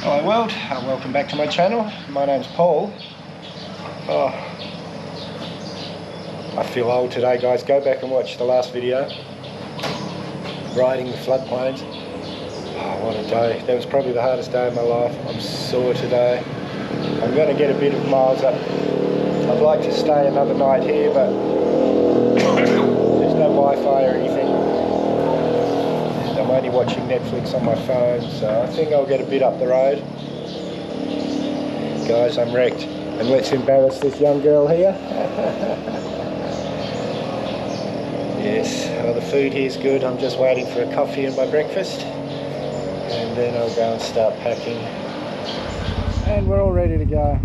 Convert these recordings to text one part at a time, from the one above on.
Hello world, welcome back to my channel. My name's Paul. Oh, I feel old today guys. Go back and watch the last video. Riding the floodplains. Oh, what a day. That was probably the hardest day of my life. I'm sore today. I'm going to get a bit of miles up. I'd like to stay another night here, but there's no Wi-Fi or anything. And I'm only watching Netflix on my phone, so I think I'll get a bit up the road. Guys, I'm wrecked. And let's embarrass this young girl here. Yes, well, the food here's good. I'm just waiting for a coffee and my breakfast. And then I'll go and start packing. And we're all ready to go.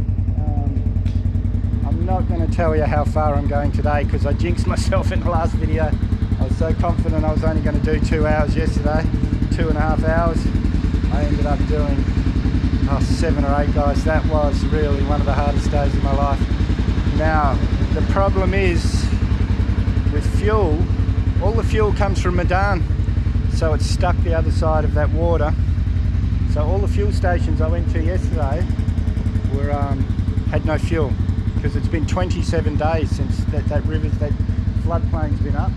I'm not going to tell you how far I'm going today because I jinxed myself in the last video. I was so confident I was only going to do 2 hours yesterday, 2.5 hours. I ended up doing 7 or 8 guys. That was really one of the hardest days of my life. Now, the problem is with fuel, all the fuel comes from Medan, so it's stuck the other side of that water. So all the fuel stations I went to yesterday were had no fuel because it's been 27 days since that floodplain's been up.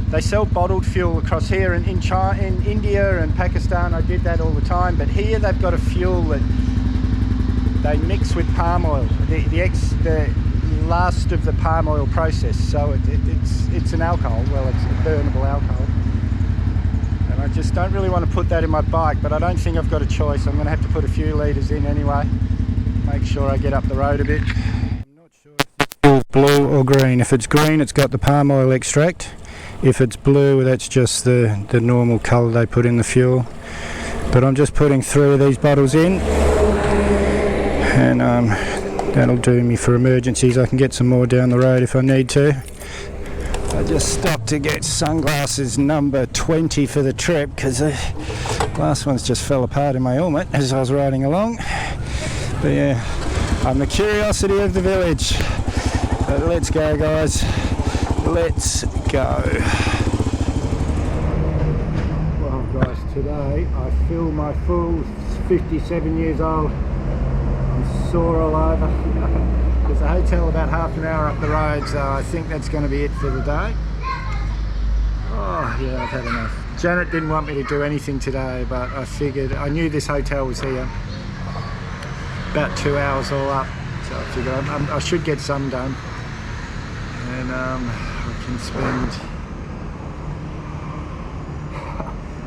They sell bottled fuel across here in China, in India and Pakistan. I did that all the time, but here they've got a fuel that they mix with palm oil, the last of the palm oil process. So it's an alcohol. Well, it's a burnable alcohol. And I just don't really want to put that in my bike, but I don't think I've got a choice. I'm going to have to put a few litres in anyway. Make sure I get up the road a bit. I'm not sure if it's blue or green. If it's green, it's got the palm oil extract. If it's blue, that's just the normal colour they put in the fuel. But I'm just putting 3 of these bottles in. And that'll do me for emergencies. I can get some more down the road if I need to. I just stopped to get sunglasses number 20 for the trip because the last ones just fell apart in my helmet as I was riding along. But yeah, I'm the curiosity of the village. But let's go guys, let's go. Well guys, today I feel my full 57 years old. I'm sore all over. There's a hotel about half an hour up the road, so I think that's going to be it for the day. Oh yeah, I've had enough. Janet didn't want me to do anything today, but I figured, I knew this hotel was here. About 2 hours all up, so I figured I should get some done. And I can spend...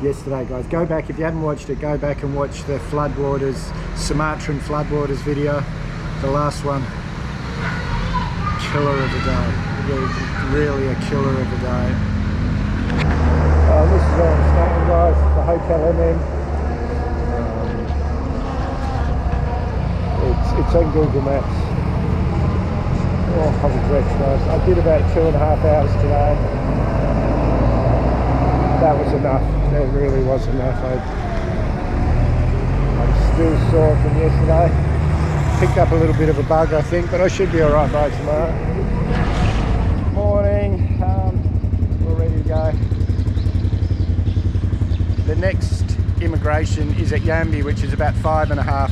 Yesterday guys, go back, if you haven't watched it, go back and watch the floodwaters, Sumatran floodwaters video, the last one. Killer of a day, really a killer of a day. This is where I'm staying guys, the Hotel MM. It's on Google Maps. Oh, I was wrecked guys. I did about 2.5 hours today. That was enough, that really was enough. I'm still sore from yesterday. Picked up a little bit of a bug I think, but I should be alright by tomorrow. Morning, we're ready to go. The next immigration is at Jambi, which is about 5.5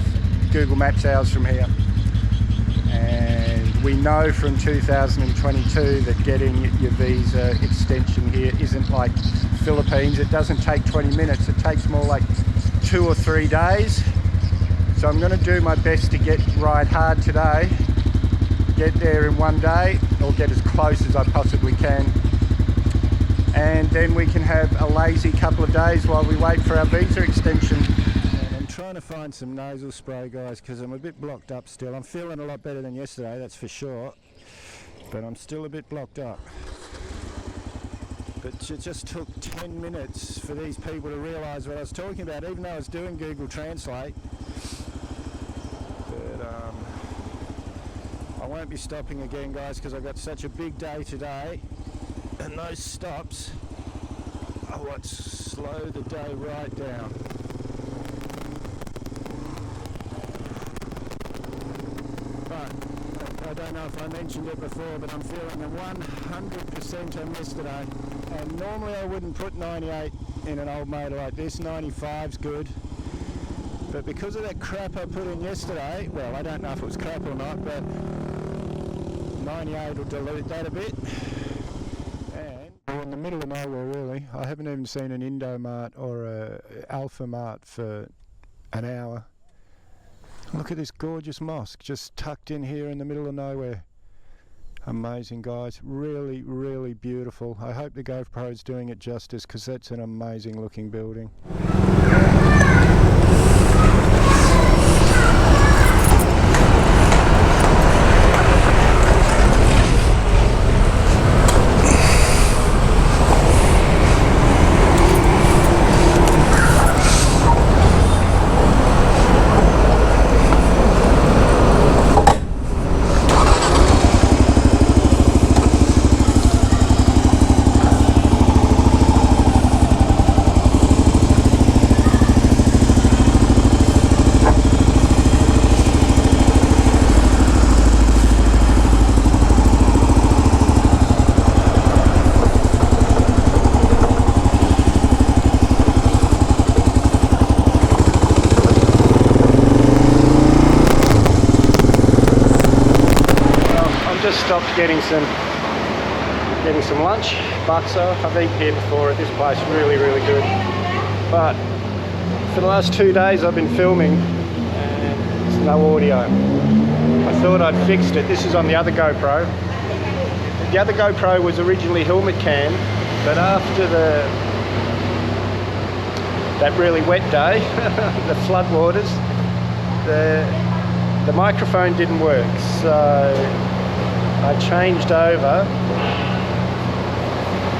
Google Maps hours from here. And we know from 2022 that getting your visa extension here isn't like Philippines. It doesn't take 20 minutes, it takes more like 2 or 3 days. So I'm going to do my best to ride hard today, get there in 1 day, or get as close as I possibly can. And then we can have a lazy couple of days while we wait for our visa extension. And I'm trying to find some nasal spray guys because I'm a bit blocked up still. I'm feeling a lot better than yesterday, that's for sure. But I'm still a bit blocked up. But it just took 10 minutes for these people to realise what I was talking about, even though I was doing Google Translate. I won't be stopping again guys because I've got such a big day today, and those stops are what slow the day right down. But I don't know if I mentioned it before, but I'm feeling a 100% on yesterday, and normally I wouldn't put 98 in an old motor like this. 95's good, But because of that crap I put in yesterday, well, I don't know if it was crap or not, but 98 will dilute that a bit. And we're in the middle of nowhere really. I haven't even seen an Indo Mart or a Alpha Mart for an hour. Look at this gorgeous mosque just tucked in here in the middle of nowhere. Amazing, guys. Really, really beautiful. I hope the GoPro is doing it justice, because that's an amazing looking building. Stopped getting some lunch, bakso. I've eaten here before at this place, really good. But for the last 2 days I've been filming and there's no audio. I thought I'd fixed it. This is on the other GoPro. The other GoPro was originally helmet cam, but after that really wet day, the flood waters, the microphone didn't work, so I changed over,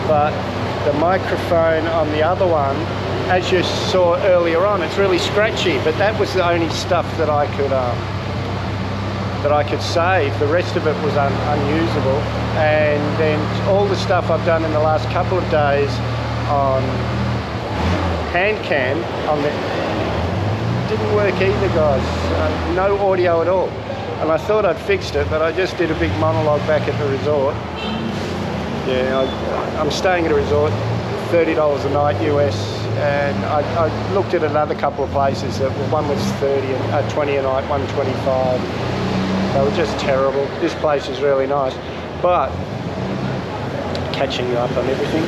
but the microphone on the other one, as you saw earlier on, it's really scratchy, but that was the only stuff that I could save. The rest of it was unusable. And then all the stuff I've done in the last couple of days on hand cam didn't work either, guys. No audio at all. And I thought I'd fixed it, but I just did a big monologue back at the resort. Yeah, I'm staying at a resort, $30 a night US, and I looked at another couple of places. One was 20 a night, one 25. They were just terrible. This place is really nice, but catching you up on everything,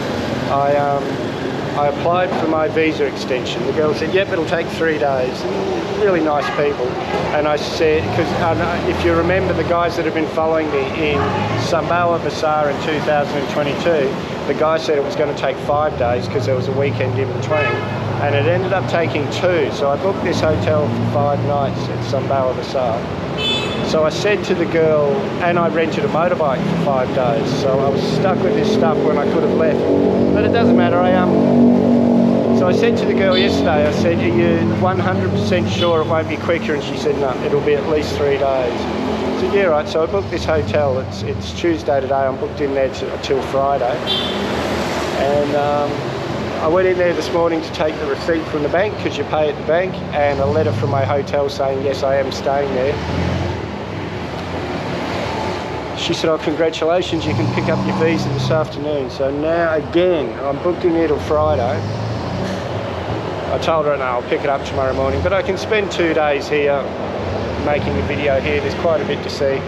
I applied for my visa extension. The girl said, yep, it'll take 3 days. Really nice people. And I said, because if you remember the guys that have been following me in Sumatra Bazaar in 2022, the guy said it was going to take 5 days because there was a weekend in between. And it ended up taking 2. So I booked this hotel for 5 nights at Sumatra Bazaar. So I said to the girl, and I rented a motorbike for 5 days, so I was stuck with this stuff when I could have left. But it doesn't matter, So I said to the girl yesterday, I said, are you 100% sure it won't be quicker? And she said, no, it'll be at least 3 days. I said, yeah, right. So I booked this hotel. It's Tuesday today. I'm booked in there till Friday. And I went in there this morning to take the receipt from the bank, because you pay at the bank, and a letter from my hotel saying, yes, I am staying there. She said, oh, congratulations, you can pick up your visa this afternoon. So now, again, I'm booked in here till Friday. I told her, no, I'll pick it up tomorrow morning. But I can spend 2 days here making a video here. There's quite a bit to see.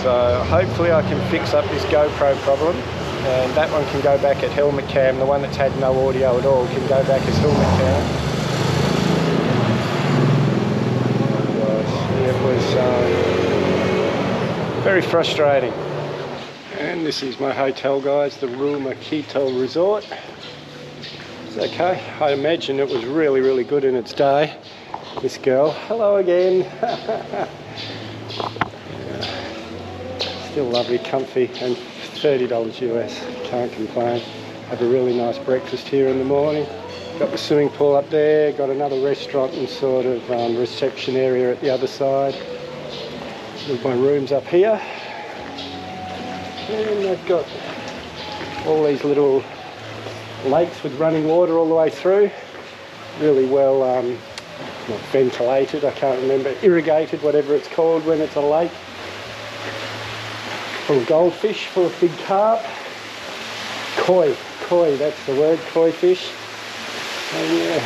So hopefully I can fix up this GoPro problem. And that one can go back at helmet cam. The one that's had no audio at all can go back as helmet cam. It was very frustrating. And this is my hotel, guys, the Quito Resort. It's okay. I imagine it was really good in its day. This girl, hello again. Still lovely, comfy, and $30 US. Can't complain. Have a really nice breakfast here in the morning. Got the swimming pool up there, got another restaurant and sort of reception area at the other side. With my rooms up here. And they've got all these little lakes with running water all the way through. Really well, not ventilated, I can't remember, irrigated, whatever it's called when it's a lake. Full of goldfish, full of big carp. Koi, that's the word, koi fish. And yeah,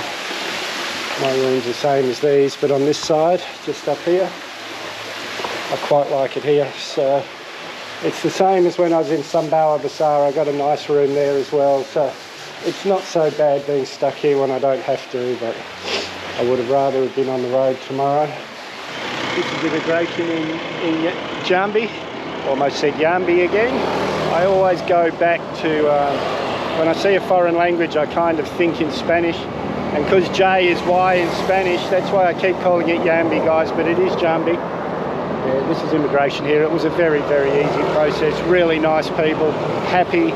My room's the same as these, but on this side, just up here, I quite like it here. So it's the same as when I was in Sumatra Bazaar. I got a nice room there as well, so it's not so bad being stuck here when I don't have to, but I would have rather have been on the road tomorrow. This is immigration in Jambi. Almost said Jambi again. I always go back to, when I see a foreign language, I kind of think in Spanish. And because J is Y in Spanish, that's why I keep calling it Jambi, guys, but it is Jambi. Yeah, this is immigration here. It was a very, very easy process. Really nice people, happy.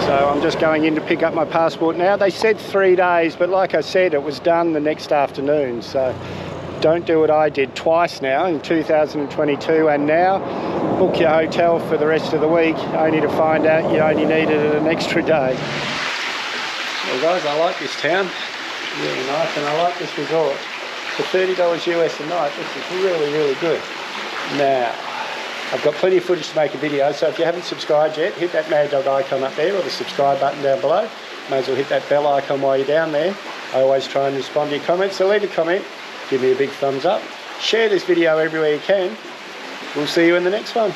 So I'm just going in to pick up my passport now. They said 3 days, but like I said, it was done the next afternoon. So don't do what I did twice now in 2022 and now. Book your hotel for the rest of the week, only to find out you only needed an extra day. Well guys, I like this town. Really nice, and I like this resort. For $30 US a night, this is really, really good. Now, I've got plenty of footage to make a video, so if you haven't subscribed yet, hit that Mad Dog icon up there or the subscribe button down below. May as well hit that bell icon while you're down there. I always try and respond to your comments, so leave a comment, give me a big thumbs up, share this video everywhere you can. We'll see you in the next one.